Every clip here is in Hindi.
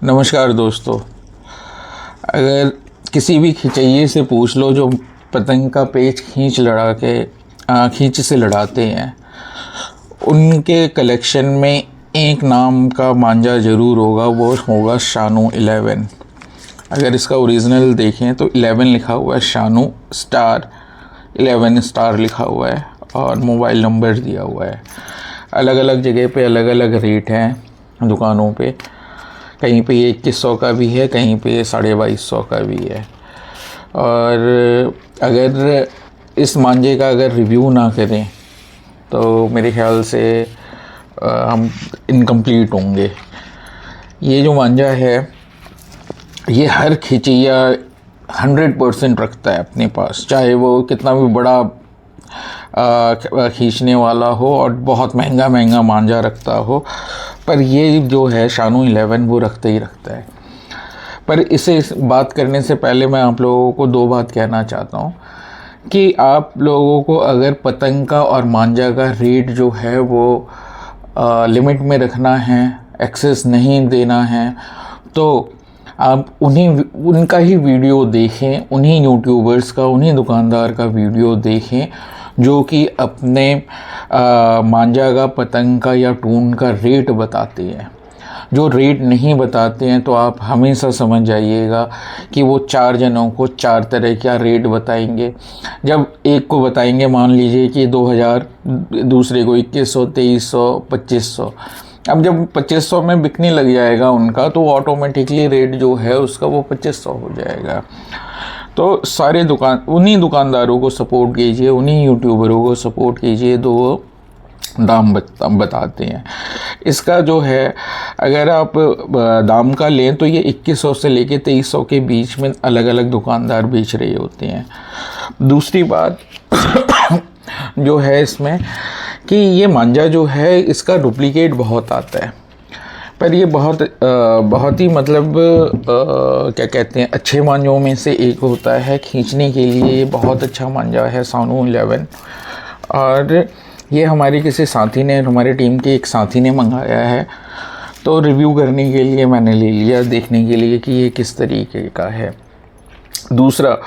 नमस्कार दोस्तों। अगर किसी भी खिंचैये से पूछ लो जो पतंग का पेच खींच से लड़ाते हैं, उनके कलेक्शन में एक नाम का मांझा ज़रूर होगा, वो होगा शानू 11। अगर इसका ओरिजिनल देखें तो 11 लिखा हुआ है, शानू स्टार 11 स्टार लिखा हुआ है और मोबाइल नंबर दिया हुआ है। अलग अलग जगह पे अलग अलग रेट हैं दुकानों पे, कहीं पे 2100 का भी है, कहीं पे 2250 का भी है। और अगर इस मांझे का अगर रिव्यू ना करें तो मेरे ख्याल से हम इनकम्प्लीट होंगे। ये जो मांझा है ये हर खिंचैया 100% रखता है अपने पास, चाहे वो कितना भी बड़ा खींचने वाला हो और बहुत महंगा मांझा रखता हो, पर ये जो है शानू 11 वो रखता ही रखता है। पर इसे बात करने से पहले मैं आप लोगों को दो बात कहना चाहता हूँ कि आप लोगों को अगर पतंग का और मांझा का रेट जो है वो लिमिट में रखना है, एक्सेस नहीं देना है, तो आप उनका ही वीडियो देखें, उन्हीं यूट्यूबर्स का, उन्हीं दुकानदार का वीडियो देखें जो कि अपने मांझा का, पतंग का या टून का रेट बताते हैं। जो रेट नहीं बताते हैं तो आप हमेशा समझ जाइएगा कि वो 4 जनों को 4 तरह का रेट बताएंगे। जब एक को बताएंगे मान लीजिए कि 2000, दूसरे को 2100, 2300, 2500। अब जब 2500 में बिकने लग जाएगा उनका, तो ऑटोमेटिकली रेट जो है उसका वो 2500 हो जाएगा। तो सारे उन्हीं दुकानदारों को सपोर्ट कीजिए, उन्हीं यूट्यूबरों को सपोर्ट कीजिए तो वो दाम बताते हैं। इसका जो है अगर आप दाम का लें तो ये 2100 से लेके 2300 के बीच में अलग अलग दुकानदार बेच रहे होते हैं। दूसरी बात जो है इसमें कि ये मांझा जो है इसका डुप्लीकेट बहुत आता है, पर ये बहुत ही मतलब क्या कहते हैं, अच्छे मांझों में से एक होता है। खींचने के लिए ये बहुत अच्छा मांझा है शानू 11। और ये हमारे किसी साथी ने, हमारे टीम के एक साथी ने मंगाया है, तो रिव्यू करने के लिए मैंने ले लिया, देखने के लिए कि ये किस तरीके का है। दूसरा,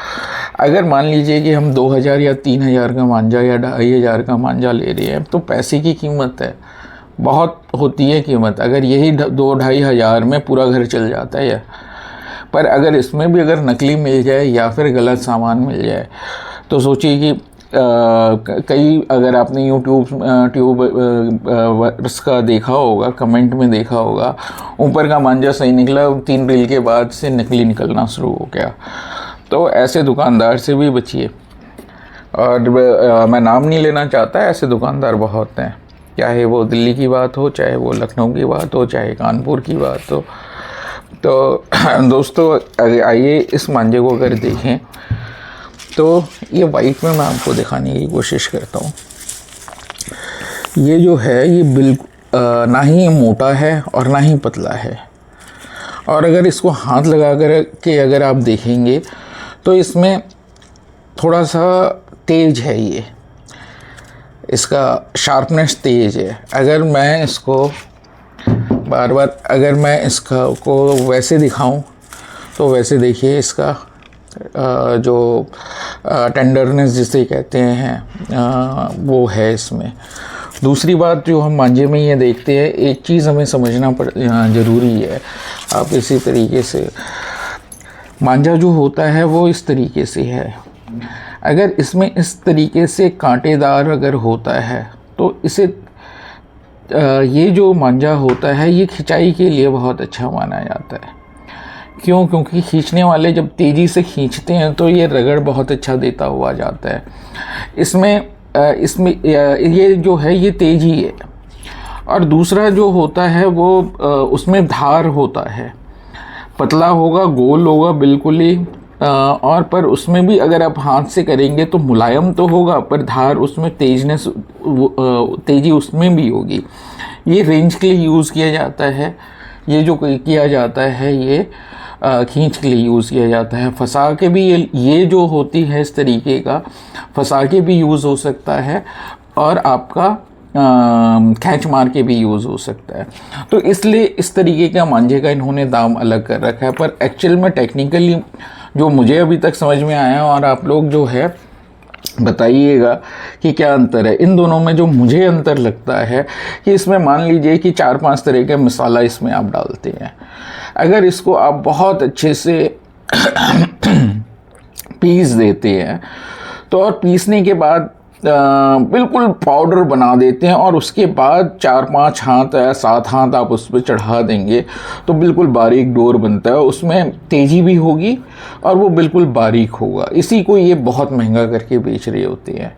अगर मान लीजिए कि हम 2000 या 3000 का मांझा या 2500 का मांझा ले रहे हैं, तो पैसे की कीमत है, बहुत होती है कीमत। अगर यही 2-2.5 हज़ार में पूरा घर चल जाता है। पर अगर इसमें भी अगर नकली मिल जाए या फिर गलत सामान मिल जाए तो सोचिए कि कई, अगर आपने यूट्यूब का देखा होगा, कमेंट में देखा होगा, ऊपर का मांझा सही निकला, 3 रील के बाद से नकली निकलना शुरू हो गया। तो ऐसे दुकानदार से भी बचिए। और मैं नाम नहीं लेना चाहता, ऐसे दुकानदार बहुत हैं, चाहे वो दिल्ली की बात हो, चाहे वो लखनऊ की बात हो, चाहे कानपुर की बात हो। तो दोस्तों आइए इस मांझे को अगर देखें तो ये वाइट में मैं आपको दिखाने की कोशिश करता हूँ। ये जो है ये बिल्कुल ना ही मोटा है और ना ही पतला है। और अगर इसको हाथ लगा कर के अगर आप देखेंगे तो इसमें थोड़ा सा तेज है, ये इसका शार्पनेस तेज है। अगर मैं इसको बार बार अगर मैं इसका को वैसे दिखाऊं तो वैसे देखिए, इसका जो टेंडरनेस जिसे कहते हैं वो है इसमें। दूसरी बात जो हम मांझे में ये देखते हैं, एक चीज़ हमें समझना ज़रूरी है। आप इसी तरीके से मांझा जो होता है वो इस तरीके से है। अगर इसमें इस तरीके से कांटेदार अगर होता है तो इसे ये जो मांझा होता है ये खिंचाई के लिए बहुत अच्छा माना जाता है। क्यों? क्योंकि खींचने वाले जब तेज़ी से खींचते हैं तो ये रगड़ बहुत अच्छा देता हुआ जाता है। इसमें ये जो है ये तेज़ी है। और दूसरा जो होता है वो उसमें धार होता है, पतला होगा, गोल होगा बिल्कुल ही, और पर उसमें भी अगर आप हाथ से करेंगे तो मुलायम तो होगा, पर धार उसमें तेज़ी उसमें भी होगी। ये रेंज के लिए यूज़ किया जाता है। ये जो किया जाता है ये खींच के लिए यूज़ किया जाता है। फंसा के भी ये जो होती है इस तरीके का फंसा के भी यूज़ हो सकता है, और आपका खैंच मार के भी यूज़ हो सकता है। तो इसलिए इस तरीके का मांझे का इन्होंने दाम अलग कर रखा है। पर एक्चुअल में टेक्निकली जो मुझे अभी तक समझ में आया, और आप लोग जो है बताइएगा कि क्या अंतर है इन दोनों में। जो मुझे अंतर लगता है कि इसमें मान लीजिए कि 4-5 तरह के मसाला इसमें आप डालते हैं। अगर इसको आप बहुत अच्छे से पीस देते हैं तो, और पीसने के बाद बिल्कुल पाउडर बना देते हैं, और उसके बाद 4-5 हाथ या 7 हाथ आप उस पर चढ़ा देंगे तो बिल्कुल बारीक डोर बनता है। उसमें तेज़ी भी होगी और वो बिल्कुल बारीक होगा। इसी को ये बहुत महंगा करके बेच रहे होते हैं।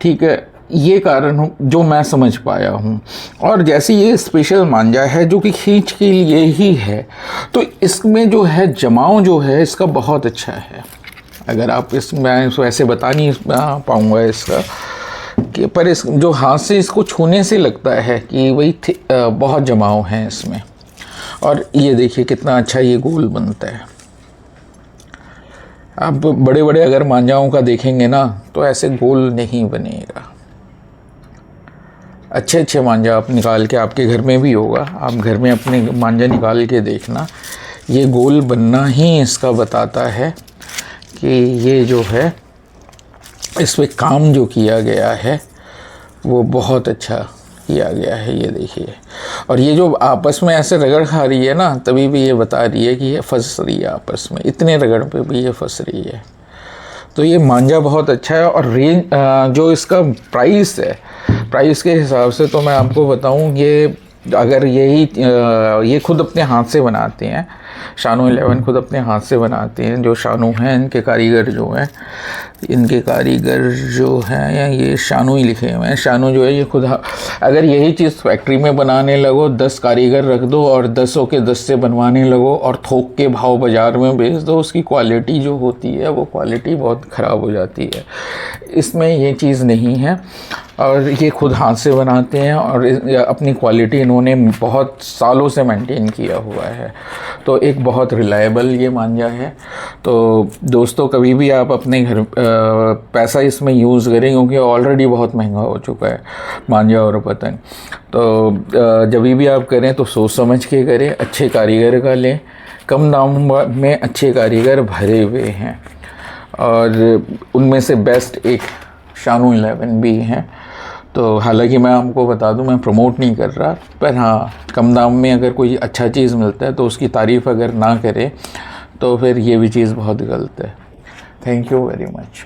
ठीक है, ये कारण जो मैं समझ पाया हूँ। और जैसे ये स्पेशल मांझा है जो कि खींच के लिए ही है, तो इसमें जो है जमाव जो है इसका बहुत अच्छा है। अगर आप मैं वैसे बता नहीं पाऊँगा इसका कि, पर इस जो हाथ से इसको छूने से लगता है कि वही बहुत जमाव है इसमें। और ये देखिए कितना अच्छा ये गोल बनता है। आप बड़े बड़े अगर मांझाओं का देखेंगे ना तो ऐसे गोल नहीं बनेगा। अच्छे अच्छे मांझा आप निकाल के, आपके घर में भी होगा, आप घर में अपने मांझा निकाल के देखना, ये गोल बनना ही इसका बताता है कि ये जो है इस पे काम जो किया गया है वो बहुत अच्छा किया गया है। ये देखिए, और ये जो आपस में ऐसे रगड़ खा रही है ना, तभी भी ये बता रही है कि ये फंस रही है आपस में, इतने रगड़ पे भी ये फंस रही है। तो ये मांझा बहुत अच्छा है। और रेंज जो इसका प्राइस है, प्राइस के हिसाब से तो मैं आपको बताऊं, ये अगर ये खुद अपने हाथ से बनाते हैं, शानू 11 खुद अपने हाथ से बनाते हैं। जो शानू हैं इनके कारीगर जो हैं, इनके कारीगर जो हैं, या ये शानू ही लिखे हुए हैं, शानू जो है ये खुद, अगर यही चीज़ फैक्ट्री में बनाने लगो, 10 कारीगर रख दो और 10 के 10 से बनवाने लगो और थोक के भाव बाज़ार में बेच दो, उसकी क्वालिटी जो होती है वो क्वालिटी बहुत ख़राब हो जाती है। इसमें ये चीज़ नहीं है, और ये खुद हाथ से बनाते हैं और अपनी क्वालिटी इन्होंने बहुत सालों से मेंटेन किया हुआ है। तो एक बहुत रिलायबल ये मांझा है। तो दोस्तों, कभी भी आप अपने घर पैसा इसमें यूज़ करें, क्योंकि ऑलरेडी बहुत महंगा हो चुका है मांझा और पतंग। तो जब भी आप करें तो सोच समझ के करें, अच्छे कारीगर का लें, कम दाम में अच्छे कारीगर भरे हुए हैं, और उनमें से बेस्ट एक शानू 11 भी हैं। तो हालांकि मैं आपको बता दूं, मैं प्रमोट नहीं कर रहा, पर हाँ, कम दाम में अगर कोई अच्छा चीज़ मिलता है तो उसकी तारीफ़ अगर ना करें तो फिर ये भी चीज़ बहुत गलत है। Thank you very much.